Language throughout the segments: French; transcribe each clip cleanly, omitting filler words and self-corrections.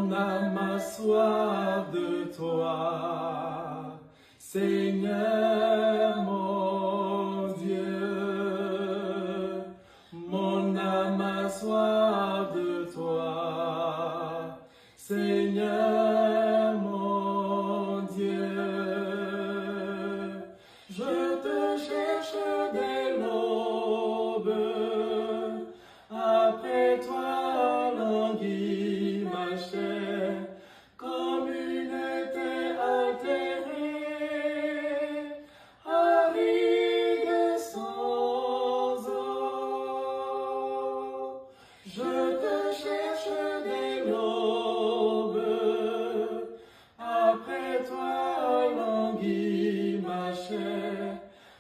Mon âme a soif de toi, Seigneur mon Dieu. Mon âme a soif de toi, Seigneur mon Dieu. Je te cherche dès l'aube, après toi languit ma chair, comme une terre altérée, aride sans eau. Je te cherche dès l'aube, après toi languit ma chair,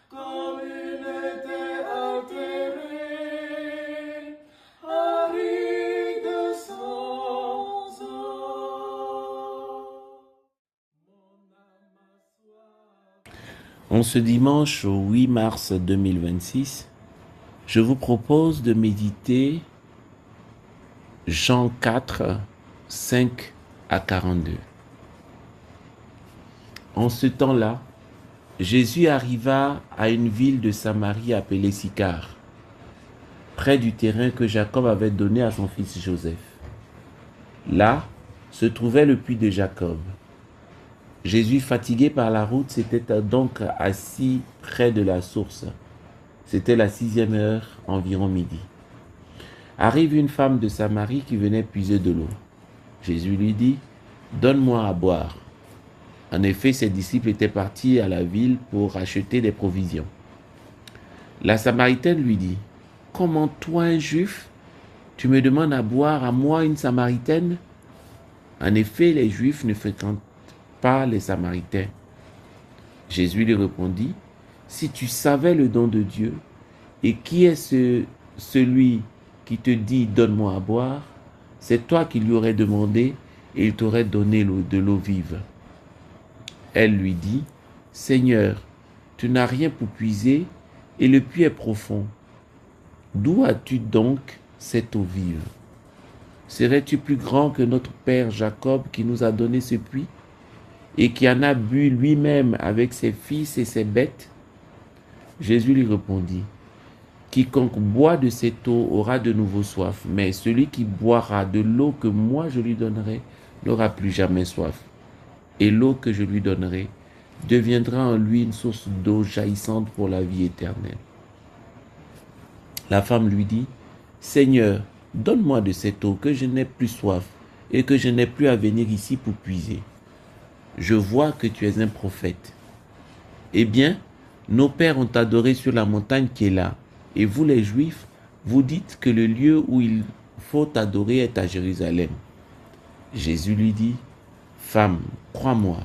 comme une terre altérée, aride sans eau. En ce dimanche au 8 mars 2026, je vous propose de méditer Jean 4, 5 à 42. En ce temps-là, Jésus arriva à une ville de Samarie appelée Sychar, près du terrain que Jacob avait donné à son fils Joseph. Là se trouvait le puits de Jacob. Jésus, fatigué par la route, s'était donc assis près de la source. C'était la 6e heure, environ midi. Arrive une femme de Samarie qui venait puiser de l'eau. Jésus lui dit, « Donne-moi à boire. » En effet, ses disciples étaient partis à la ville pour acheter des provisions. La Samaritaine lui dit, « Comment toi, un Juif, tu me demandes à boire à moi, une Samaritaine ?» En effet, les Juifs ne fréquentent pas les Samaritains. Jésus lui répondit, « Si tu savais le don de Dieu, et qui est celui qui te dit « Donne-moi à boire », c'est toi qui lui aurais demandé et il t'aurait donné de l'eau vive. » Elle lui dit, « Seigneur, tu n'as rien pour puiser et le puits est profond. D'où as-tu donc cette eau vive? Serais-tu plus grand que notre père Jacob qui nous a donné ce puits et qui en a bu lui-même avec ses fils et ses bêtes? » Jésus lui répondit, « Quiconque boit de cette eau aura de nouveau soif, mais celui qui boira de l'eau que moi je lui donnerai n'aura plus jamais soif. Et l'eau que je lui donnerai deviendra en lui une source d'eau jaillissante pour la vie éternelle. » La femme lui dit, « Seigneur, donne-moi de cette eau que je n'ai plus soif et que je n'ai plus à venir ici pour puiser. Je vois que tu es un prophète. Eh bien, nos pères ont adoré sur la montagne qui est là, et vous les Juifs, vous dites que le lieu où il faut adorer est à Jérusalem. » Jésus lui dit, « Femme, crois-moi,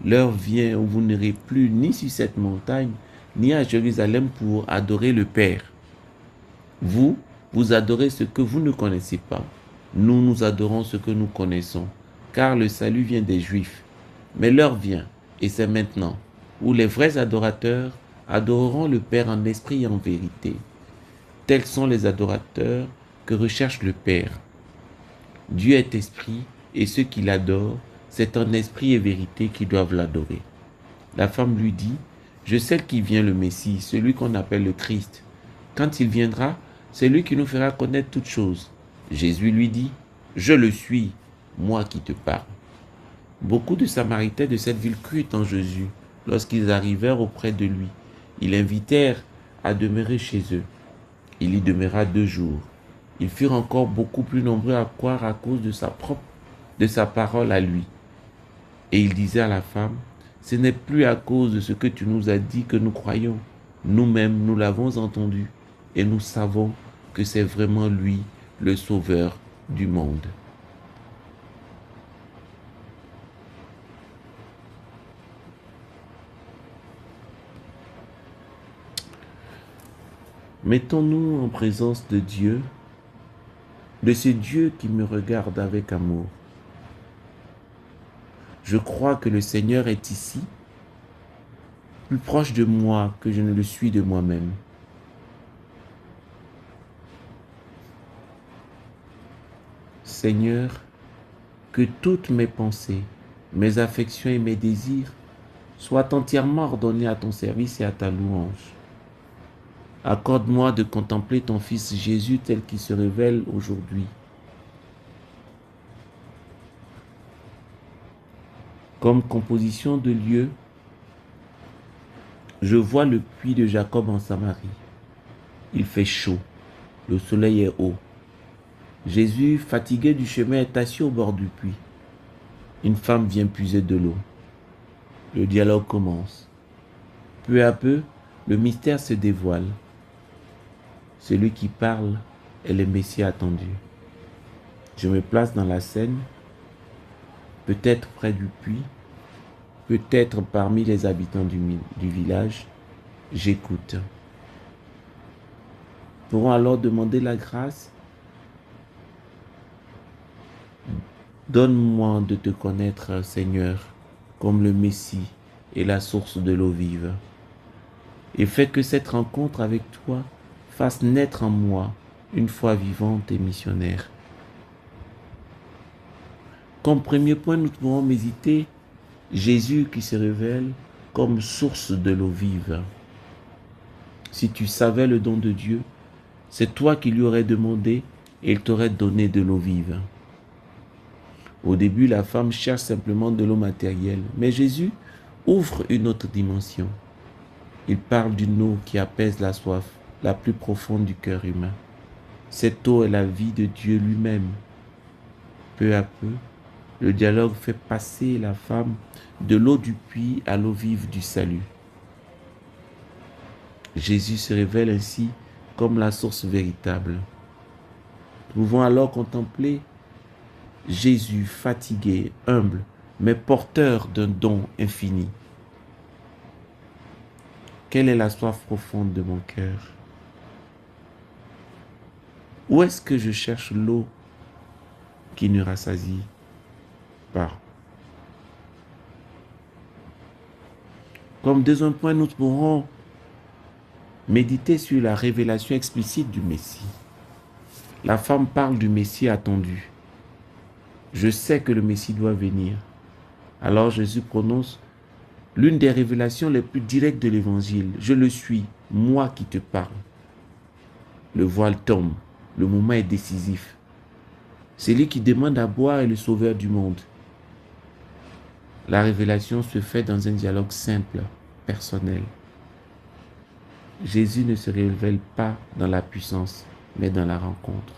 l'heure vient où vous n'irez plus ni sur cette montagne, ni à Jérusalem pour adorer le Père. Vous, vous adorez ce que vous ne connaissez pas. Nous, nous adorons ce que nous connaissons, car le salut vient des Juifs. Mais l'heure vient, et c'est maintenant, où les vrais adorateurs adoreront le Père en esprit et en vérité. Tels sont les adorateurs que recherche le Père. Dieu est esprit, et ceux qui l'adorent, c'est en esprit et vérité qui doivent l'adorer. » La femme lui dit, « Je sais qu'il vient le Messie, celui qu'on appelle le Christ. Quand il viendra, c'est lui qui nous fera connaître toutes choses. » Jésus lui dit, « Je le suis, moi qui te parle. » Beaucoup de Samaritains de cette ville crurent en Jésus lorsqu'ils arrivèrent auprès de lui. Ils l'invitèrent à demeurer chez eux. Il y demeura 2 jours. Ils furent encore beaucoup plus nombreux à croire à cause de sa parole à lui. Et il disait à la femme, « Ce n'est plus à cause de ce que tu nous as dit que nous croyons. Nous-mêmes, nous l'avons entendu et nous savons que c'est vraiment lui, le Sauveur du monde. » Mettons-nous en présence de Dieu, de ce Dieu qui me regarde avec amour. Je crois que le Seigneur est ici, plus proche de moi que je ne le suis de moi-même. Seigneur, que toutes mes pensées, mes affections et mes désirs soient entièrement ordonnés à ton service et à ta louange. Accorde-moi de contempler ton Fils Jésus tel qu'il se révèle aujourd'hui. Comme composition de lieu, je vois le puits de Jacob en Samarie. Il fait chaud, le soleil est haut. Jésus, fatigué du chemin, est assis au bord du puits. Une femme vient puiser de l'eau. Le dialogue commence. Peu à peu, le mystère se dévoile. Celui qui parle est le Messie attendu. Je me place dans la scène, peut-être près du puits, peut-être parmi les habitants du village. J'écoute. Pourrons alors demander la grâce. Donne-moi de te connaître, Seigneur, comme le Messie et la source de l'eau vive. Et fais que cette rencontre avec toi fasse naître en moi une foi vivante et missionnaire. Comme premier point, nous pouvons méditer Jésus qui se révèle comme source de l'eau vive. Si tu savais le don de Dieu, c'est toi qui lui aurais demandé et il t'aurait donné de l'eau vive. Au début, la femme cherche simplement de l'eau matérielle, mais Jésus ouvre une autre dimension. Il parle d'une eau qui apaise la soif, la plus profonde du cœur humain. Cette eau est la vie de Dieu lui-même. Peu à peu, le dialogue fait passer la femme de l'eau du puits à l'eau vive du salut. Jésus se révèle ainsi comme la source véritable. Nous pouvons alors contempler Jésus fatigué, humble, mais porteur d'un don infini. Quelle est la soif profonde de mon cœur? Où est-ce que je cherche l'eau qui ne rassasie pas? Comme deuxième point, nous pourrons méditer sur la révélation explicite du Messie. La femme parle du Messie attendu. Je sais que le Messie doit venir. Alors Jésus prononce l'une des révélations les plus directes de l'Évangile. Je le suis, moi qui te parle. Le voile tombe, le moment est décisif. Celui qui demande à boire est le sauveur du monde. La révélation se fait dans un dialogue simple, personnel. Jésus ne se révèle pas dans la puissance, mais dans la rencontre.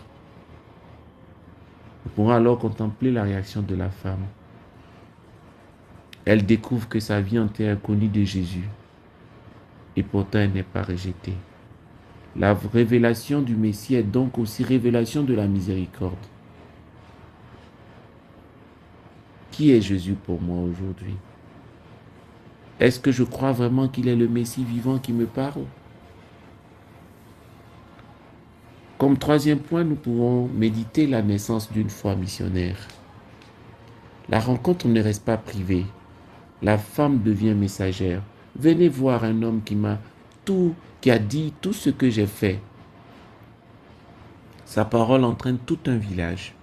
Nous pourrons alors contempler la réaction de la femme. Elle découvre que sa vie entière est connue de Jésus. Et pourtant, elle n'est pas rejetée. La révélation du Messie est donc aussi révélation de la miséricorde. Qui est Jésus pour moi aujourd'hui? Est-ce que je crois vraiment qu'il est le Messie vivant qui me parle? Comme troisième point, nous pouvons méditer la naissance d'une foi missionnaire. La rencontre ne reste pas privée. La femme devient messagère. Venez voir un homme qui a dit tout ce que j'ai fait. Sa parole entraîne tout un village.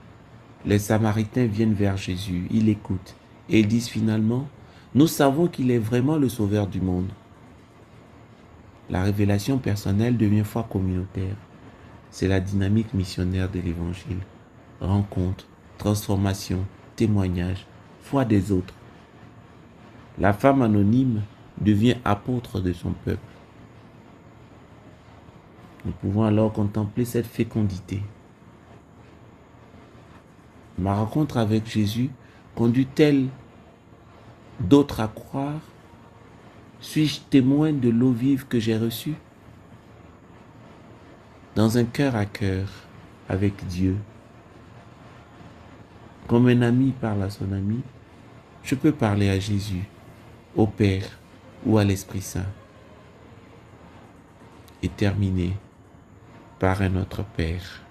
Les Samaritains viennent vers Jésus, ils l'écoutent et ils disent finalement, nous savons qu'il est vraiment le sauveur du monde. La révélation personnelle devient foi communautaire. C'est la dynamique missionnaire de l'Évangile. Rencontre, transformation, témoignage, foi des autres. La femme anonyme devient apôtre de son peuple. Nous pouvons alors contempler cette fécondité. Ma rencontre avec Jésus conduit-elle d'autres à croire? Suis-je témoin de l'eau vive que j'ai reçue? Dans un cœur à cœur avec Dieu, comme un ami parle à son ami, je peux parler à Jésus, au Père ou à l'Esprit Saint. Et terminer par un autre Père.